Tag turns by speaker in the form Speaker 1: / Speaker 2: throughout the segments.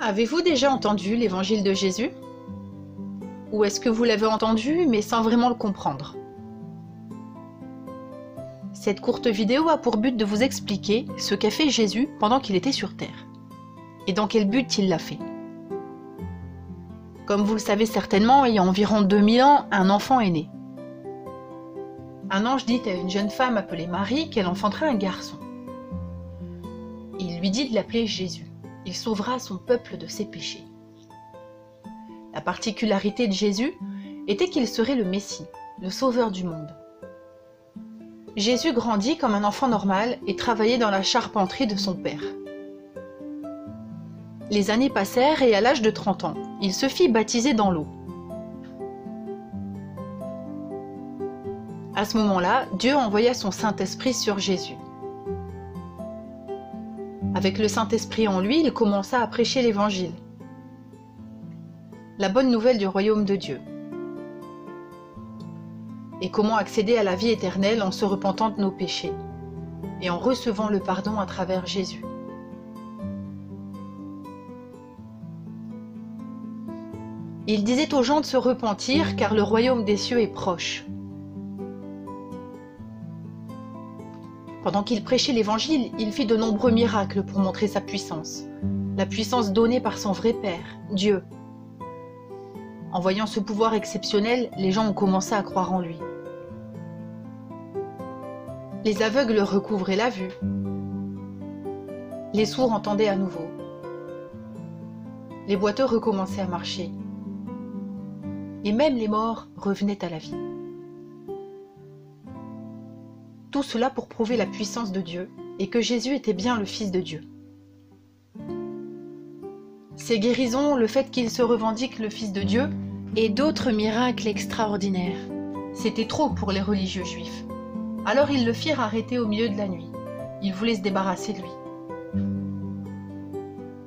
Speaker 1: Avez-vous déjà entendu l'évangile de Jésus? Ou est-ce que vous l'avez entendu mais sans vraiment le comprendre? Cette courte vidéo a pour but de vous expliquer ce qu'a fait Jésus pendant qu'il était sur terre. Et dans quel but il l'a fait. Comme vous le savez certainement, il y a environ 2000 ans, un enfant est né. Un ange dit à une jeune femme appelée Marie qu'elle enfanterait un garçon. Il lui dit de l'appeler Jésus. Il sauvera son peuple de ses péchés. La particularité de Jésus était qu'il serait le Messie, le sauveur du monde. Jésus grandit comme un enfant normal et travaillait dans la charpenterie de son père. Les années passèrent et à l'âge de 30 ans, il se fit baptiser dans l'eau. À ce moment-là, Dieu envoya son Saint-Esprit sur Jésus. Avec le Saint-Esprit en lui, il commença à prêcher l'Évangile. La bonne nouvelle du royaume de Dieu. Et comment accéder à la vie éternelle en se repentant de nos péchés et en recevant le pardon à travers Jésus. Il disait aux gens de se repentir car le royaume des cieux est proche. Pendant qu'il prêchait l'Évangile, il fit de nombreux miracles pour montrer sa puissance, la puissance donnée par son vrai Père, Dieu. En voyant ce pouvoir exceptionnel, les gens ont commencé à croire en lui. Les aveugles recouvraient la vue. Les sourds entendaient à nouveau. Les boiteux recommençaient à marcher. Et même les morts revenaient à la vie. Tout cela pour prouver la puissance de Dieu et que Jésus était bien le Fils de Dieu. Ces guérisons, le fait qu'il se revendique le Fils de Dieu et d'autres miracles extraordinaires, c'était trop pour les religieux juifs. Alors ils le firent arrêter au milieu de la nuit. Ils voulaient se débarrasser de lui.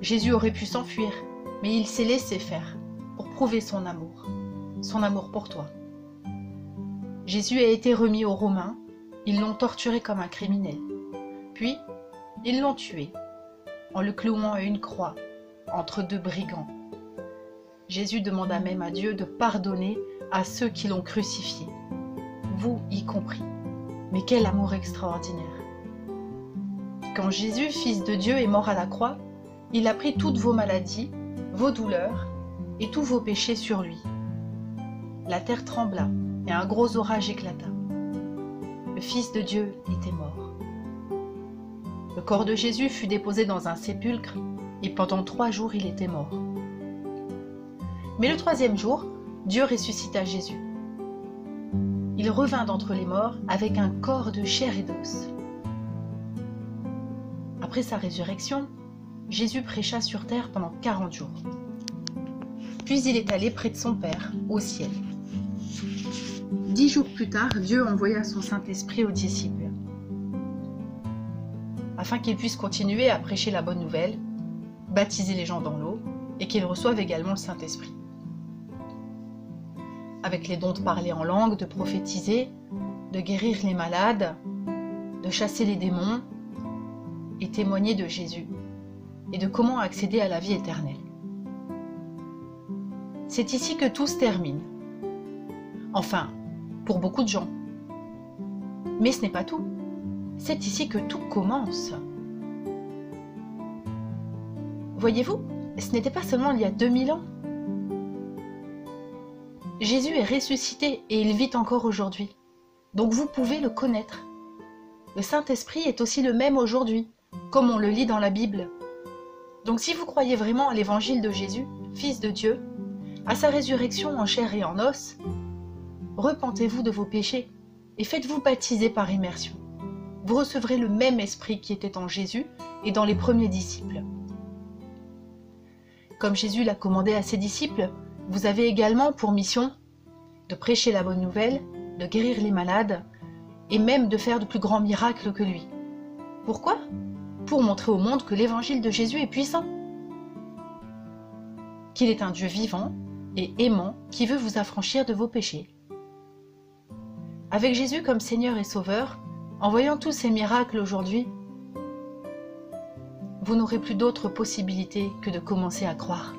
Speaker 1: Jésus aurait pu s'enfuir, mais il s'est laissé faire pour prouver son amour pour toi. Jésus a été remis aux Romains. Ils l'ont torturé comme un criminel. Puis, ils l'ont tué, en le clouant à une croix, entre deux brigands. Jésus demanda même à Dieu de pardonner à ceux qui l'ont crucifié, vous y compris. Mais quel amour extraordinaire! Quand Jésus, Fils de Dieu, est mort à la croix, il a pris toutes vos maladies, vos douleurs et tous vos péchés sur lui. La terre trembla et un gros orage éclata. Le Fils de Dieu était mort. Le corps de Jésus fut déposé dans un sépulcre et pendant 3 jours il était mort. Mais le 3e jour, Dieu ressuscita Jésus. Il revint d'entre les morts avec un corps de chair et d'os. Après sa résurrection, Jésus prêcha sur terre pendant 40 jours. Puis il est allé près de son Père, au ciel. 10 jours plus tard, Dieu envoya son Saint-Esprit aux disciples, afin qu'ils puissent continuer à prêcher la bonne nouvelle, baptiser les gens dans l'eau, et qu'ils reçoivent également le Saint-Esprit. Avec les dons de parler en langue, de prophétiser, de guérir les malades, de chasser les démons, et témoigner de Jésus, et de comment accéder à la vie éternelle. C'est ici que tout se termine. Enfin, pour beaucoup de gens. Mais ce n'est pas tout. C'est ici que tout commence. Voyez-vous, ce n'était pas seulement il y a 2000 ans. Jésus est ressuscité et il vit encore aujourd'hui. Donc vous pouvez le connaître. Le Saint-Esprit est aussi le même aujourd'hui, comme on le lit dans la Bible. Donc si vous croyez vraiment à l'évangile de Jésus, Fils de Dieu, à sa résurrection en chair et en os, repentez-vous de vos péchés et faites-vous baptiser par immersion. Vous recevrez le même esprit qui était en Jésus et dans les premiers disciples. Comme Jésus l'a commandé à ses disciples, vous avez également pour mission de prêcher la bonne nouvelle, de guérir les malades et même de faire de plus grands miracles que lui. Pourquoi? Pour montrer au monde que l'évangile de Jésus est puissant. Qu'il est un Dieu vivant et aimant qui veut vous affranchir de vos péchés. Avec Jésus comme Seigneur et Sauveur, en voyant tous ces miracles aujourd'hui, vous n'aurez plus d'autre possibilité que de commencer à croire.